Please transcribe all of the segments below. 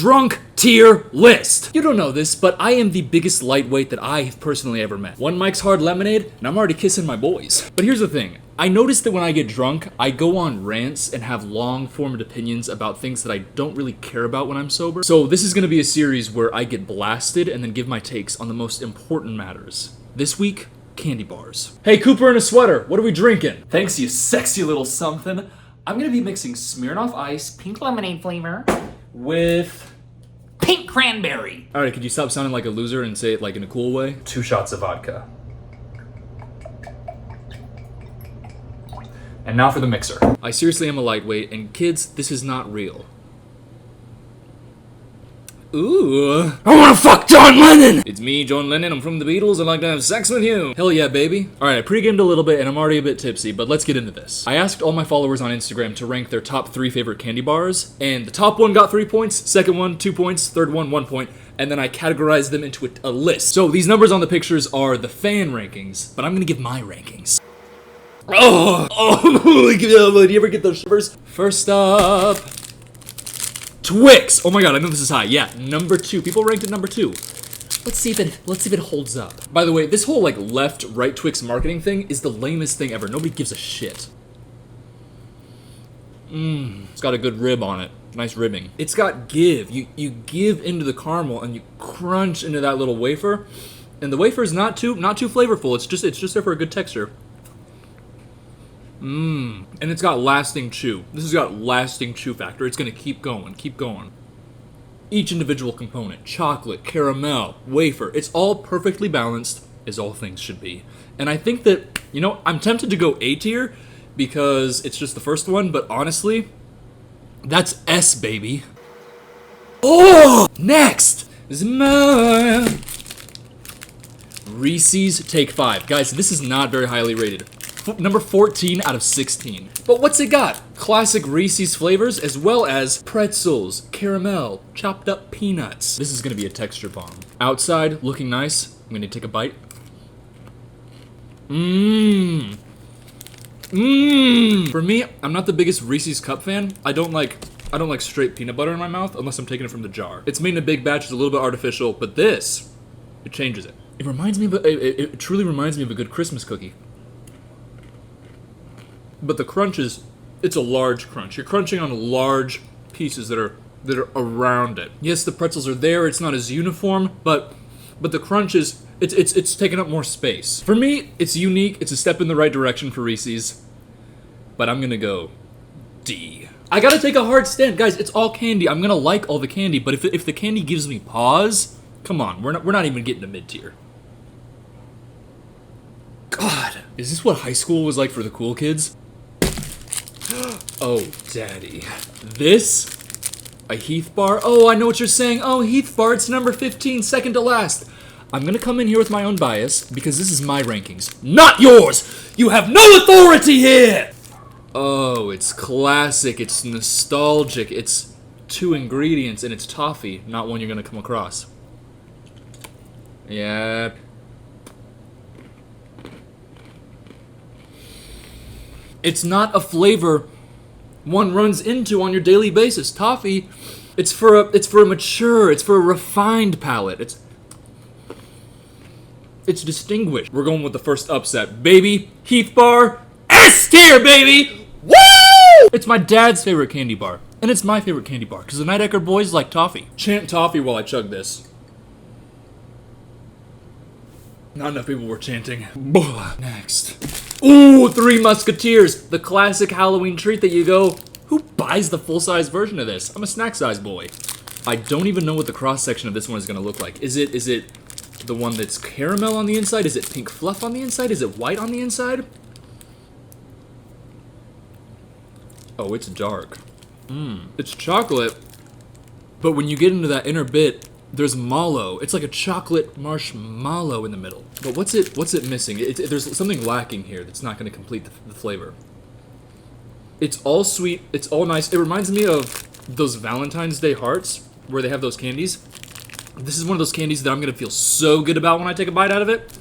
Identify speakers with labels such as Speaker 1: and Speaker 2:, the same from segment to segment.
Speaker 1: drunk tier list. You don't know this, but I am the biggest lightweight that I have personally ever met. One Mike's Hard Lemonade, and I'm already kissing my boys. But here's the thing. I noticed that when I get drunk, I go on rants and have long-formed opinions about things that I don't really care about when I'm sober. So this is gonna be a series where I get blasted and then give my takes on the most important matters. This week, candy bars. Hey, Cooper in a sweater, what are we drinking?
Speaker 2: Thanks, you sexy little something. I'm gonna be mixing Smirnoff Ice pink lemonade flavor with pink cranberry.
Speaker 1: Alright, could you stop sounding like a loser and say it like in a cool way?
Speaker 2: 2 shots of vodka. And now for the mixer.
Speaker 1: I seriously am a lightweight, and kids, this is not real. Ooh. I wanna fuck John Lennon! It's me, John Lennon, I'm from the Beatles, I'd like to have sex with you. Hell yeah, baby. Alright, I pre-gamed a little bit, and I'm already a bit tipsy, but let's get into this. I asked all my followers on Instagram to rank their top 3 favorite candy bars, and the top one got 3 points, second one 2 points, third one 1 point, and then I categorized them into a list. So these numbers on the pictures are the fan rankings, but I'm gonna give my rankings. Oh, do you ever get those shivers? First up, Twix. Oh my god, I know this is high. Yeah, number 2. People ranked it number 2. Let's see if it holds up. By the way, this whole like left-right Twix marketing thing is the lamest thing ever. Nobody gives a shit. It's got a good rib on it. Nice ribbing. It's got give. You give into the caramel and you crunch into that little wafer, and the wafer is not too flavorful. It's just there for a good texture. And it's got lasting chew. This has got lasting chew factor. It's gonna keep going, keep going. Each individual component, chocolate, caramel, wafer, it's all perfectly balanced, as all things should be. And I think that, you know, I'm tempted to go A tier because it's just the first one, but honestly, that's S, baby. Oh! Next! Is more. Reese's Take 5. Guys, this is not very highly rated. Number 14 out of 16. But what's it got? Classic Reese's flavors, as well as pretzels, caramel, chopped up peanuts. This is gonna be a texture bomb. Outside, looking nice. I'm gonna take a bite. For me, I'm not the biggest Reese's Cup fan. I don't like straight peanut butter in my mouth unless I'm taking it from the jar. It's made in a big batch, it's a little bit artificial, but this, it changes it. It reminds me of it truly reminds me of a good Christmas cookie. But the crunch it's a large crunch. You're crunching on large pieces that are around it. Yes, the pretzels are there. It's not as uniform, but the crunch is it's taking up more space. For me, it's unique. It's a step in the right direction for Reese's. But I'm gonna go D. I gotta take a hard stand, guys. It's all candy. I'm gonna like all the candy, but if the candy gives me pause, come on, we're not even getting to mid tier. God, is this what high school was like for the cool kids? Oh, daddy. This? A Heath Bar? Oh, I know what you're saying. Oh, Heath Bar, it's number 15, second to last. I'm gonna come in here with my own bias, because this is my rankings, not yours! You have no authority here! Oh, it's classic, it's nostalgic, it's 2 ingredients, and it's toffee, not one you're gonna come across. Yeah. It's not a flavor one runs into on your daily basis. Toffee, it's for a refined palate. It's distinguished. We're going with the first upset, baby. Heath Bar, S tier, baby. Woo! It's my dad's favorite candy bar, and it's my favorite candy bar because the Nightaker boys like toffee. Chant toffee while I chug this. Not enough people were chanting. Next. Ooh, 3 Musketeers, the classic Halloween treat that you go, who buys the full-size version of this? I'm a snack-size boy. I don't even know what the cross-section of this one is gonna look like. Is it the one that's caramel on the inside? Is it pink fluff on the inside? Is it white on the inside? Oh, it's dark. It's chocolate, but when you get into that inner bit, there's mallow. It's like a chocolate marshmallow in the middle. But what's it missing? There's something lacking here that's not going to complete the flavor. It's all sweet. It's all nice. It reminds me of those Valentine's Day hearts where they have those candies. This is one of those candies that I'm going to feel so good about when I take a bite out of it.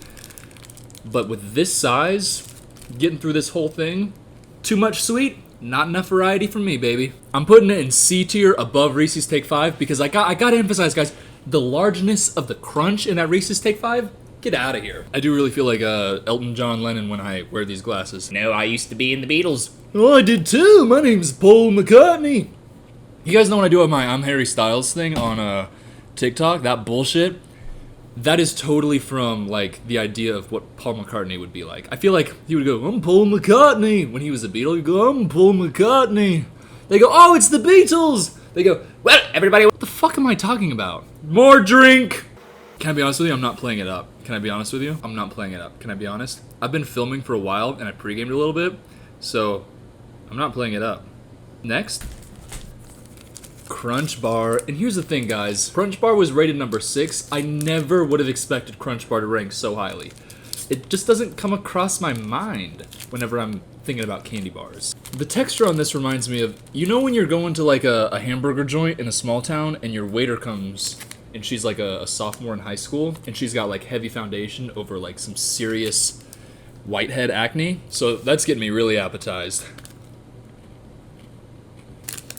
Speaker 1: But with this size, getting through this whole thing, too much sweet, Not enough variety for me, baby. I'm putting it in C tier above Reese's Take 5 because I gotta emphasize, guys, the largeness of the crunch in that Reese's Take 5. Get out of here. I do really feel like Elton John Lennon when I wear these glasses.
Speaker 2: No, I used to be in the Beatles.
Speaker 1: Oh, I did too. My name's Paul McCartney. You guys know when I do my I'm Harry Styles thing on TikTok? That bullshit? That is totally from, like, the idea of what Paul McCartney would be like. I feel like he would go, I'm Paul McCartney. When he was a Beatle, he'd go, I'm Paul McCartney. They go, oh, it's the Beatles. They go, well, everybody, what the fuck am I talking about? More drink. Can I be honest with you? I'm not playing it up. Can I be honest with you? I'm not playing it up. Can I be honest? I've been filming for a while, and I pre-gamed a little bit, so I'm not playing it up. Next. Crunch Bar. And here's the thing, guys. Crunch Bar was rated number 6. I never would have expected Crunch Bar to rank so highly. It just doesn't come across my mind whenever I'm thinking about candy bars. The texture on this reminds me of, you know when you're going to like a hamburger joint in a small town and your waiter comes and she's like a sophomore in high school and she's got like heavy foundation over like some serious whitehead acne? So that's getting me really appetized.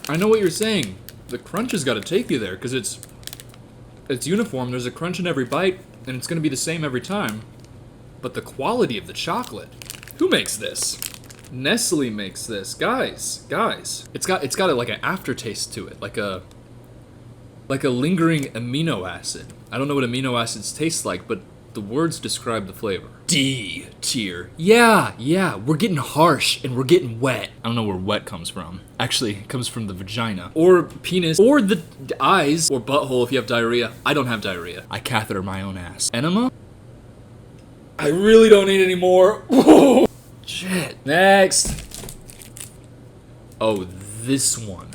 Speaker 1: I know what you're saying. The crunch has got to take you there because it's uniform. There's a crunch in every bite, and it's going to be the same every time. But the quality of the chocolate. Who makes this? Nestle makes this, guys. It's got like an aftertaste to it, like a lingering amino acid. I don't know what amino acids taste like, but the words describe the flavor. D tier. Yeah, we're getting harsh and we're getting wet. I don't know where wet comes from. Actually, it comes from the vagina. Or penis. Or the eyes. Or butthole if you have diarrhea. I don't have diarrhea. I catheter my own ass. Enema? I really don't need any more. Shit. Next. Oh, this one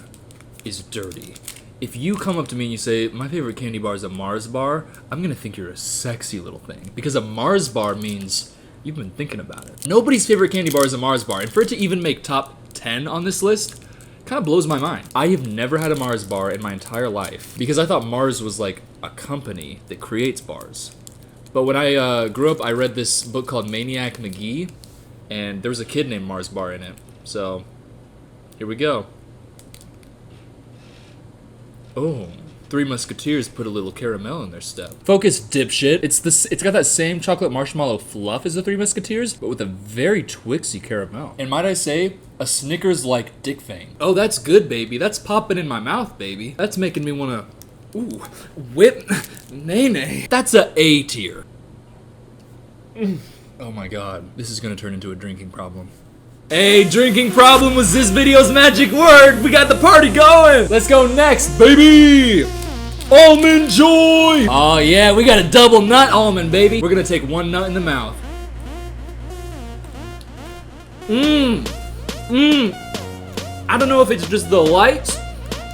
Speaker 1: is dirty. If you come up to me and you say, my favorite candy bar is a Mars bar, I'm gonna think you're a sexy little thing. Because a Mars bar means you've been thinking about it. Nobody's favorite candy bar is a Mars bar, and for it to even make top 10 on this list, kind of blows my mind. I have never had a Mars bar in my entire life, because I thought Mars was like a company that creates bars. But when I grew up, I read this book called Maniac McGee, and there was a kid named Mars Bar in it. So, here we go. Oh, Three Musketeers put a little caramel in their step. Focus, dipshit. It's got that same chocolate marshmallow fluff as the Three Musketeers, but with a very Twixy caramel. And might I say, a Snickers-like dick vein. Oh, that's good, baby. That's popping in my mouth, baby. That's making me wanna, ooh, whip nay. That's A tier. Oh my god, this is gonna turn into a drinking problem. Hey, drinking problem was this video's magic word. We got the party going. Let's go next, baby. Almond Joy. Oh yeah, we got a double nut almond, baby. We're gonna take one nut in the mouth. I don't know if it's just the light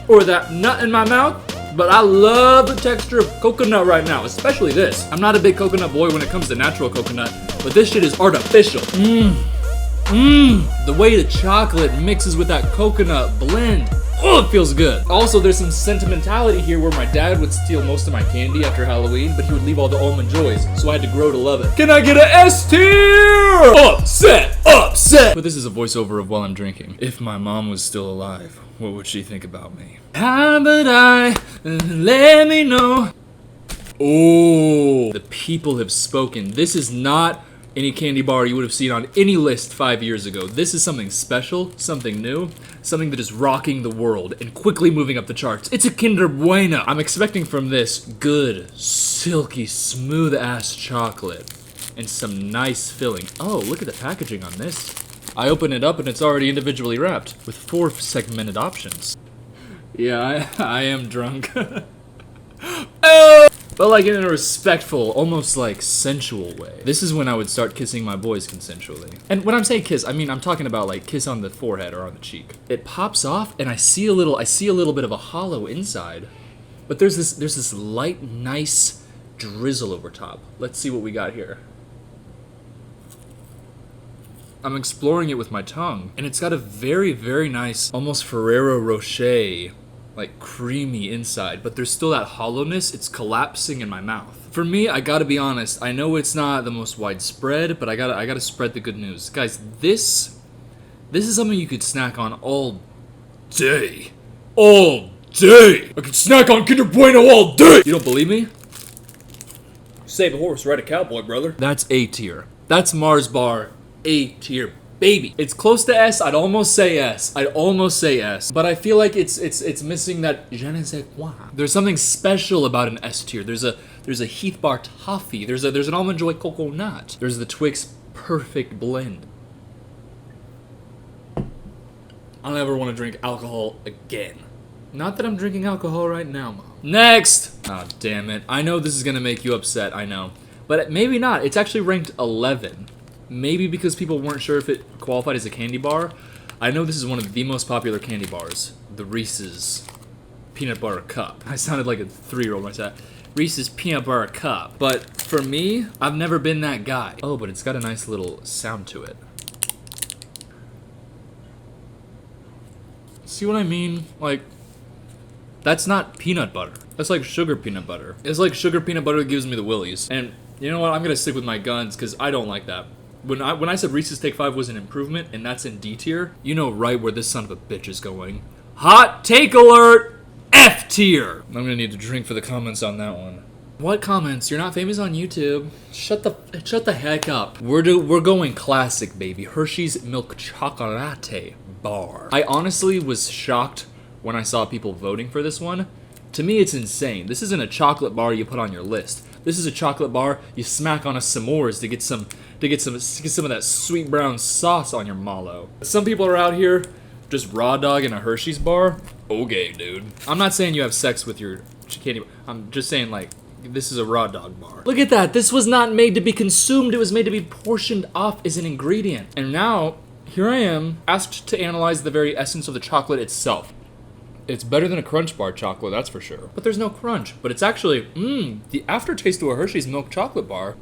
Speaker 1: or that nut in my mouth, but I love the texture of coconut right now, especially this. I'm not a big coconut boy when it comes to natural coconut, but this shit is artificial. The way the chocolate mixes with that coconut blend. Oh, it feels good. Also, there's some sentimentality here where my dad would steal most of my candy after Halloween, but he would leave all the Almond Joys, so I had to grow to love it. Can I get an S tier? Upset! But this is a voiceover of while I'm drinking. If my mom was still alive, what would she think about me? How would I let me know? Oh, the people have spoken. This is not any candy bar you would have seen on any list 5 years ago. This is something special, something new, something that is rocking the world and quickly moving up the charts. It's a Kinder Bueno. I'm expecting from this good, silky, smooth-ass chocolate and some nice filling. Oh, look at the packaging on this. I open it up and it's already individually wrapped with 4 segmented options. Yeah, I am drunk. Oh! But like in a respectful, almost like sensual way. This is when I would start kissing my boys consensually. And when I'm saying kiss, I mean I'm talking about like kiss on the forehead or on the cheek. It pops off and I see a little bit of a hollow inside. But there's this light, nice drizzle over top. Let's see what we got here. I'm exploring it with my tongue, and it's got a very, very nice, almost Ferrero Rocher, like creamy inside, but there's still that hollowness. It's collapsing in my mouth. For me, I gotta be honest, I know it's not the most widespread, but I gotta spread the good news. Guys, this This is something you could snack on all day. All day! I could snack on Kinder Bueno all day! You don't believe me? Save a horse, ride a cowboy, brother. That's A tier. That's Mars Bar A tier. Baby. It's close to S. I'd almost say S. But I feel like it's missing that je ne sais quoi. There's something special about an S tier. There's a Heath Bar toffee. There's an Almond Joy coconut. There's the Twix perfect blend. I don't ever want to drink alcohol again. Not that I'm drinking alcohol right now, Mom. Next! Oh, damn it. I know this is gonna make you upset, I know. But maybe not. It's actually ranked 11. Maybe because people weren't sure if it qualified as a candy bar. I know this is one of the most popular candy bars. The Reese's Peanut Butter Cup. I sounded like a 3-year-old when I said that. Reese's Peanut Butter Cup. But for me, I've never been that guy. Oh, but it's got a nice little sound to it. See what I mean? Like, that's not peanut butter. That's like sugar peanut butter. It's like sugar peanut butter that gives me the willies. And you know what? I'm gonna stick with my guns because I don't like that. When I said Reese's Take 5 was an improvement and that's in D tier, you know right where this son of a bitch is going. Hot take alert! F tier! I'm gonna need to drink for the comments on that one. What comments? You're not famous on YouTube. Shut the heck up. We're going classic, baby. Hershey's Milk Chocolate Bar. I honestly was shocked when I saw people voting for this one. To me, it's insane. This isn't a chocolate bar you put on your list. This is a chocolate bar you smack on a s'mores to get some of that sweet brown sauce on your mallow. Some people are out here just raw dog in a Hershey's bar. Okay, dude. I'm not saying you have sex with your candy. I'm just saying like this is a raw dog bar. Look at that. This was not made to be consumed. It was made to be portioned off as an ingredient. And now here I am asked to analyze the very essence of the chocolate itself. It's better than a Crunch Bar chocolate, that's for sure. But there's no crunch. But it's actually, the aftertaste to a Hershey's milk chocolate bar.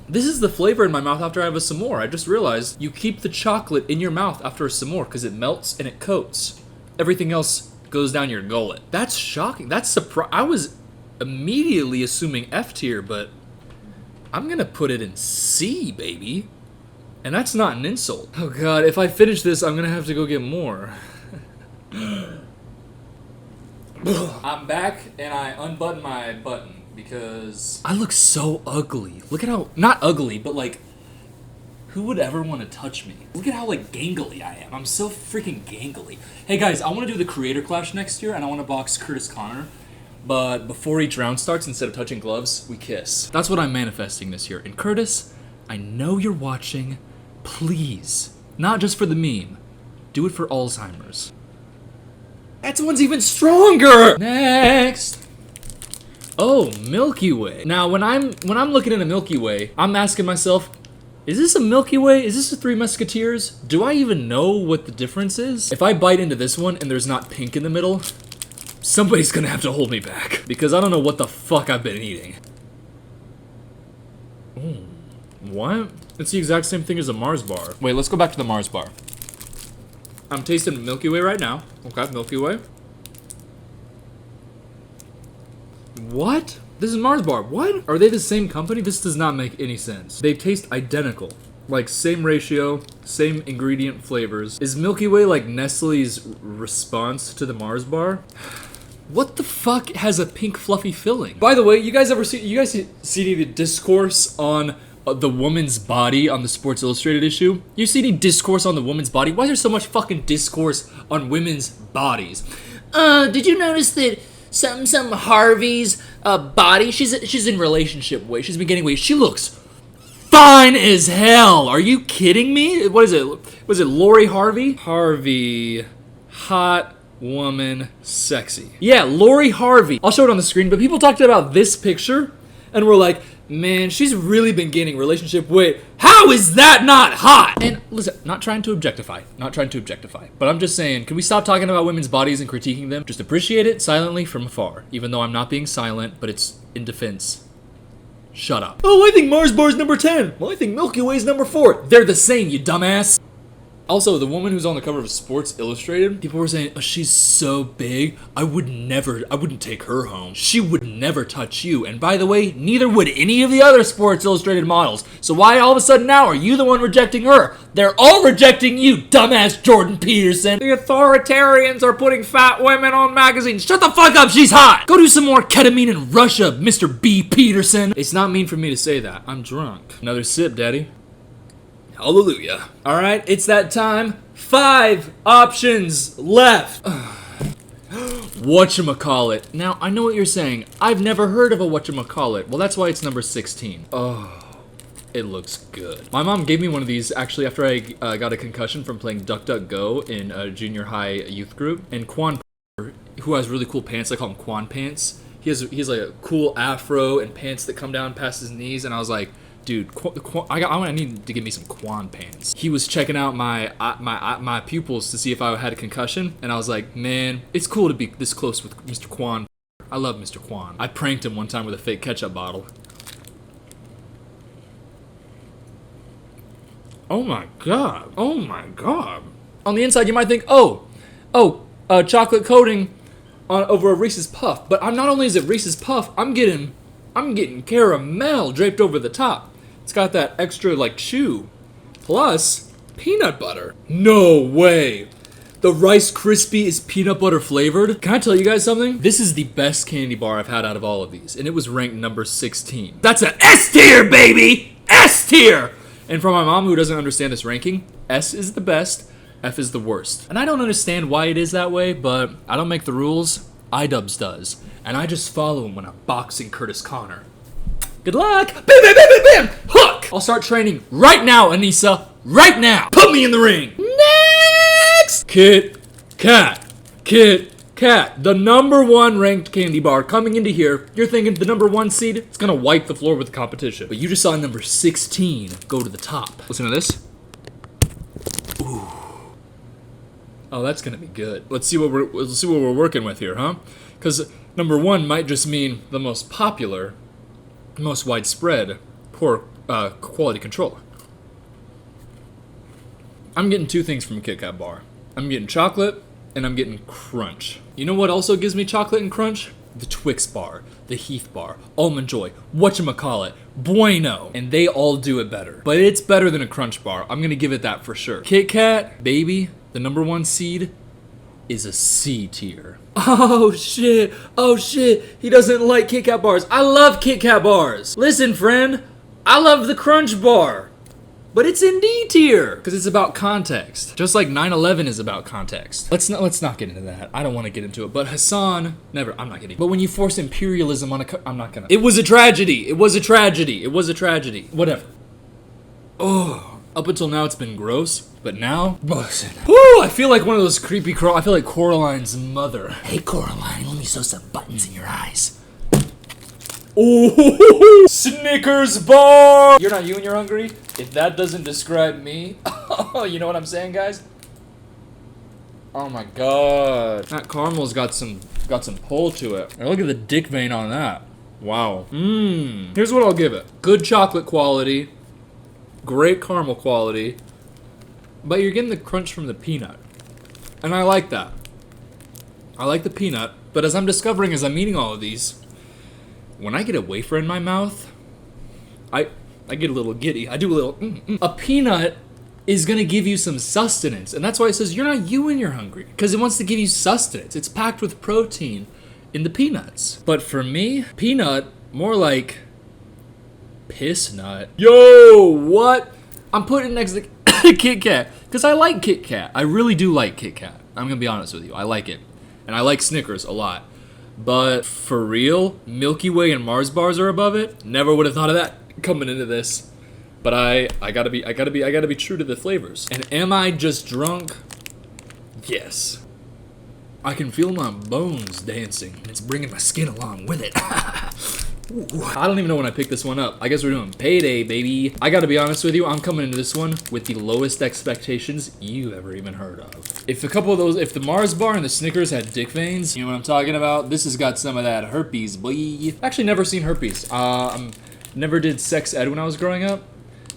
Speaker 1: This is the flavor in my mouth after I have a s'more. I just realized you keep the chocolate in your mouth after a s'more because it melts and it coats. Everything else goes down your gullet. That's shocking. That's surprising. I was immediately assuming F tier, but I'm gonna put it in C, baby. And that's not an insult. Oh God, if I finish this, I'm gonna have to go get more. I'm back and I unbuttoned my button because I look so ugly. Look at how, not ugly, but like, who would ever want to touch me? Look at how like gangly I am. I'm so freaking gangly. Hey guys, I want to do the Creator Clash next year and I want to box Curtis Connor. But before each round starts, instead of touching gloves, we kiss. That's what I'm manifesting this year. And Curtis, I know you're watching. Please, not just for the meme, do it for Alzheimer's. That one's even stronger! Next! Oh, Milky Way. Now, when I'm looking at a Milky Way, I'm asking myself, is this a Milky Way? Is this a Three Musketeers? Do I even know what the difference is? If I bite into this one and there's not pink in the middle, somebody's gonna have to hold me back. Because I don't know what the fuck I've been eating. What? It's the exact same thing as a Mars bar. Wait, let's go back to the Mars bar. I'm tasting Milky Way right now. Okay, Milky Way. What? This is Mars bar. What? Are they the same company? This does not make any sense. They taste identical. Like, same ratio, same ingredient flavors. Is Milky Way like Nestle's response to the Mars bar? What the fuck has a pink fluffy filling? By the way, you guys see the discourse on the woman's body on the Sports Illustrated issue? You see any discourse on the woman's body? Why is there so much fucking discourse on women's bodies? Did you notice that some Harvey's body, she's in relationship weight, she's been getting weight, she looks fine as hell. Are you kidding me? What is it? Was it Lori Harvey? Harvey, hot woman, sexy. Yeah, Lori Harvey. I'll show it on the screen, but people talked about this picture and were like, man, she's really been gaining relationship weight. How is that not hot? And listen, not trying to objectify, but I'm just saying, can we stop talking about women's bodies and critiquing them? Just appreciate it silently from afar, even though I'm not being silent, but it's in defense. Shut up. Oh, I think Mars Bar's number 10. Well, I think Milky Way's number 4. They're the same, you dumbass. Also, the woman who's on the cover of Sports Illustrated, people were saying, oh, she's so big, I wouldn't take her home. She would never touch you. And by the way, neither would any of the other Sports Illustrated models. So why all of a sudden now are you the one rejecting her? They're all rejecting you, dumbass Jordan Peterson. The authoritarians are putting fat women on magazines. Shut the fuck up, she's hot. Go do some more ketamine in Russia, Mr. B. Peterson. It's not mean for me to say that. I'm drunk. Another sip, daddy. Hallelujah. All right, it's that time. 5 options left. Whatchamacallit. Now, I know what you're saying. I've never heard of a whatchamacallit. Well, that's why it's number 16. Oh, it looks good. My mom gave me one of these actually after I got a concussion from playing Duck Duck Go in a junior high youth group. And Quan, who has really cool pants, I call him Quan pants. He has like a cool afro and pants that come down past his knees. And I was like, dude, I need to get me some Quan pants. He was checking out my pupils to see if I had a concussion, and I was like, man, it's cool to be this close with Mr. Quan. I love Mr. Quan. I pranked him one time with a fake ketchup bottle. Oh my god. Oh my god. On the inside, you might think, chocolate coating over a Reese's Puff. But not only is it Reese's Puff, I'm getting caramel draped over the top. It's got that extra, like, chew. Plus, peanut butter. No way. The Rice Krispie is peanut butter flavored. Can I tell you guys something? This is the best candy bar I've had out of all of these. And it was ranked number 16. That's an S tier, baby! S tier! And for my mom who doesn't understand this ranking, S is the best, F is the worst. And I don't understand why it is that way, but I don't make the rules. iDubbbz does. And I just follow him when I'm boxing Curtis Connor. Good luck! Bam, bam, bam, bam, bam! Hook! I'll start training right now, Anissa. Right now! Put me in the ring! Next! Kit Kat. Kit Kat. The number 1 ranked candy bar coming into here. You're thinking the number 1 seed? It's gonna wipe the floor with the competition. But you just saw number 16 go to the top. Listen to this. Ooh. Oh, that's gonna be good. Let's see what we're working with here, huh? Because number 1 might just mean the most popular, most widespread, poor quality control. I'm getting 2 things from a Kit Kat bar. I'm getting chocolate, and I'm getting crunch. You know what also gives me chocolate and crunch? The Twix bar, the Heath Bar, Almond Joy, Whatchamacallit, Bueno, and they all do it better. But it's better than a crunch bar. I'm gonna give it that for sure. Kit Kat, baby, the number 1 seed is a C tier. Oh shit, he doesn't like Kit Kat bars. I love Kit Kat bars. Listen, friend, I love the crunch bar. But it's in D tier, because it's about context. Just like 9/11 is about context. Let's not get into that. I don't want to get into it. But Hassan, never, I'm not kidding. But when you force imperialism on I'm not gonna. It was a tragedy. It was a tragedy. It was a tragedy. Whatever. Oh, up until now it's been gross. But now, listen. Woo, I feel like one of those creepy I feel like Coraline's mother. Hey Coraline, let me sew some buttons in your eyes. Oh, Snickers bar! You're not you and you're hungry? If that doesn't describe me, you know what I'm saying, guys? Oh my god. That caramel's got some pull to it. And look at the dick vein on that. Wow. Here's what I'll give it. Good chocolate quality, great caramel quality, but you're getting the crunch from the peanut. And I like that. I like the peanut, but as I'm discovering as I'm eating all of these, when I get a wafer in my mouth, I get a little giddy. I do a little A peanut is gonna give you some sustenance, and that's why it says you're not you when you're hungry, because it wants to give you sustenance. It's packed with protein in the peanuts. But for me, peanut, more like piss nut. Yo, what? I'm putting it next to Kit Kat, because I like Kit Kat. I really do like Kit Kat. I'm gonna be honest with you. I like it. And I like Snickers a lot. But for real, Milky Way and Mars bars are above it. Never would have thought of that coming into this. But I gotta be true to the flavors. And am I just drunk? Yes. I can feel my bones dancing. It's bringing my skin along with it. Ooh. I don't even know when I picked this one up. I guess we're doing Payday, baby. I gotta be honest with you, I'm coming into this one with the lowest expectations you ever even heard of. If a couple of those, if the Mars bar and the Snickers had dick veins, you know what I'm talking about? This has got some of that herpes, boy. Actually never seen herpes. Never did sex ed when I was growing up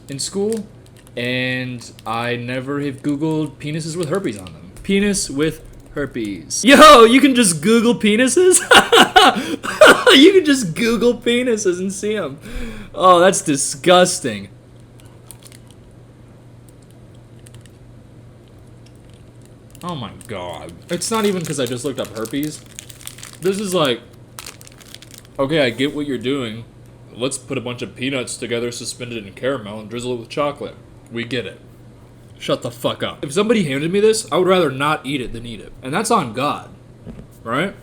Speaker 1: in school. And I never have Googled penises with herpes on them. Penis with herpes. Yo, you can just Google penises? You can just Google penises and see them. Oh, that's disgusting. Oh my god. It's not even because I just looked up herpes. This is like, okay, I get what you're doing. Let's put a bunch of peanuts together, suspended in caramel, and drizzle it with chocolate. We get it. Shut the fuck up. If somebody handed me this, I would rather not eat it than eat it. And that's on God. Right?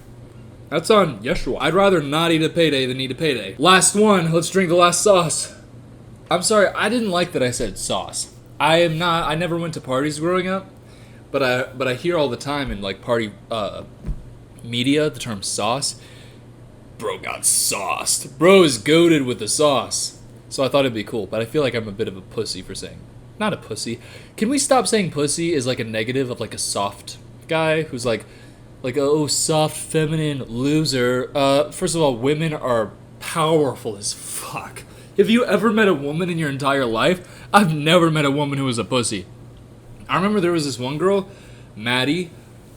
Speaker 1: That's on Yeshua. I'd rather not eat a Payday than eat a Payday. Last one. Let's drink the last sauce. I'm sorry, I didn't like that I said sauce. I never went to parties growing up, but I hear all the time in like party media the term sauce. Bro got sauced. Bro is goated with the sauce. So I thought it'd be cool, but I feel like I'm a bit of a pussy for saying. Not a pussy. Can we stop saying pussy is like a negative of like a soft guy who's like oh, soft, feminine, loser. First of all, women are powerful as fuck. Have you ever met a woman in your entire life? I've never met a woman who was a pussy. I remember there was this one girl, Maddie.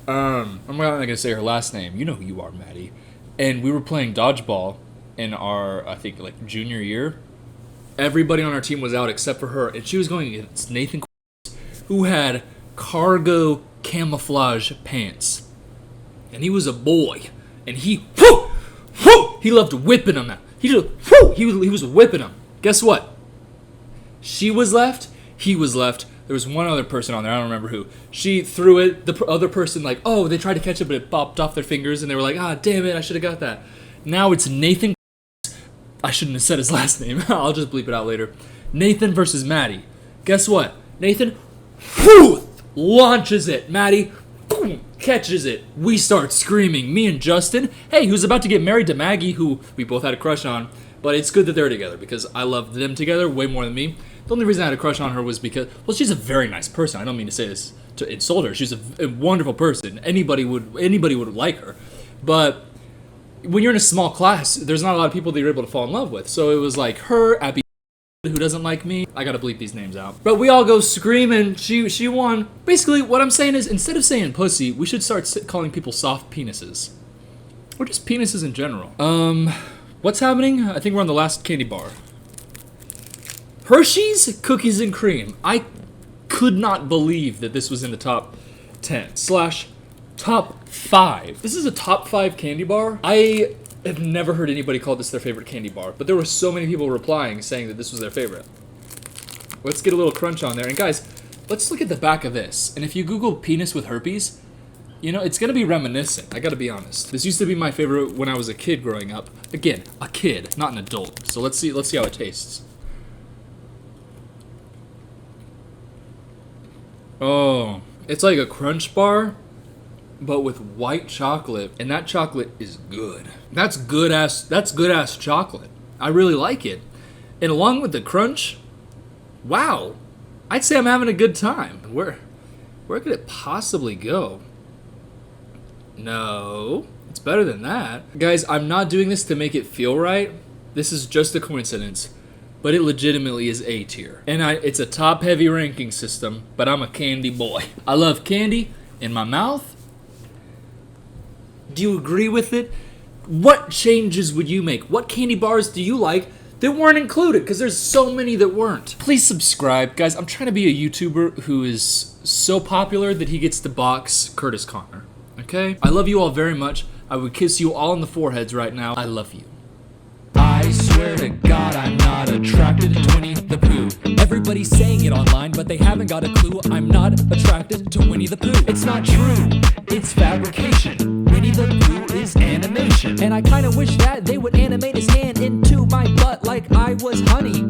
Speaker 1: I'm not gonna say her last name. You know who you are, Maddie. And we were playing dodgeball in our, I think, like, junior year. Everybody on our team was out except for her, and she was going against Nathan, who had cargo camouflage pants. And he was a boy. And he loved whipping them out. He was whipping them. Guess what? She was left, he was left. There was one other person on there, I don't remember who. She threw it, the other person like, oh, they tried to catch it, but it popped off their fingers, and they were like, ah, damn it, I should have got that. Now it's Nathan. I shouldn't have said his last name. I'll just bleep it out later. Nathan versus Maddie. Guess what? Nathan launches it. Maddie catches it. We start screaming. Me and Justin, hey, who's about to get married to Maggie, who we both had a crush on. But it's good that they're together because I love them together way more than me. The only reason I had a crush on her was because, well, she's a very nice person. I don't mean to say this to insult her. She's a wonderful person. Anybody would like her. But when you're in a small class, there's not a lot of people that you're able to fall in love with. So it was like her, Abby, who doesn't like me. I gotta bleep these names out. But we all go screaming. She won. Basically, what I'm saying is, instead of saying pussy, we should start calling people soft penises. Or just penises in general. What's happening? I think we're on the last candy bar. Hershey's Cookies and Cream. I could not believe that this was in the top 10 / top 5. This is a top 5 candy bar. I have never heard anybody call this their favorite candy bar, but there were so many people replying saying that this was their favorite. Let's get a little crunch on there. And guys, let's look at the back of this. And if you Google penis with herpes, you know, it's gonna be reminiscent. I gotta be honest. This used to be my favorite when I was a kid growing up. Again, a kid, not an adult. So let's see how it tastes. Oh, it's like a crunch bar, but with white chocolate, and that chocolate is good. That's good ass chocolate. I really like it. And along with the crunch, wow, I'd say I'm having a good time. Where could it possibly go? No, it's better than that. Guys, I'm not doing this to make it feel right. This is just a coincidence. But it legitimately is A tier. And it's a top-heavy ranking system, but I'm a candy boy. I love candy in my mouth. Do you agree with it? What changes would you make? What candy bars do you like that weren't included? Because there's so many that weren't. Please subscribe. Guys, I'm trying to be a YouTuber who is so popular that he gets to box Curtis Connor. Okay? I love you all very much. I would kiss you all on the foreheads right now. I love you. I swear to God, I'm not attracted to Winnie the Pooh. Everybody's saying it online, but they haven't got a clue. I'm not attracted to Winnie the Pooh. It's not true, it's fabrication. Winnie the Pooh is animation. And I kinda wish that they would animate his hand into my butt like I was honey.